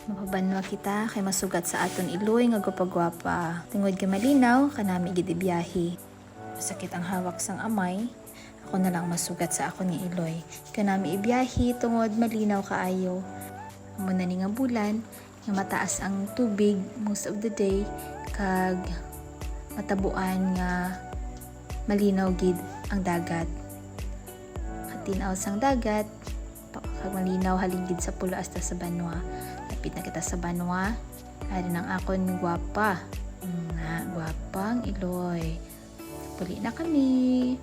Mapabanwa kita kay masugat sa aton iloy nga gupagwapa. Tungod kay malinaw kanami gid ibiyahe. Masakit ang hawak sang amay. Ako na lang masugat sa akon nga iloy. Kanami ibiyahe tungod malinaw kaayo. Amo na ni nga bulan nga mataas ang tubig most of the day kag matabuan nga malinaw gid ang dagat. Katinaw sang dagat kag malinaw haligid sa pulo hasta sa banwa. Lapit na kita sa banwa. Ari ng akon gwapa. Gwapang iloy. Puli na kami.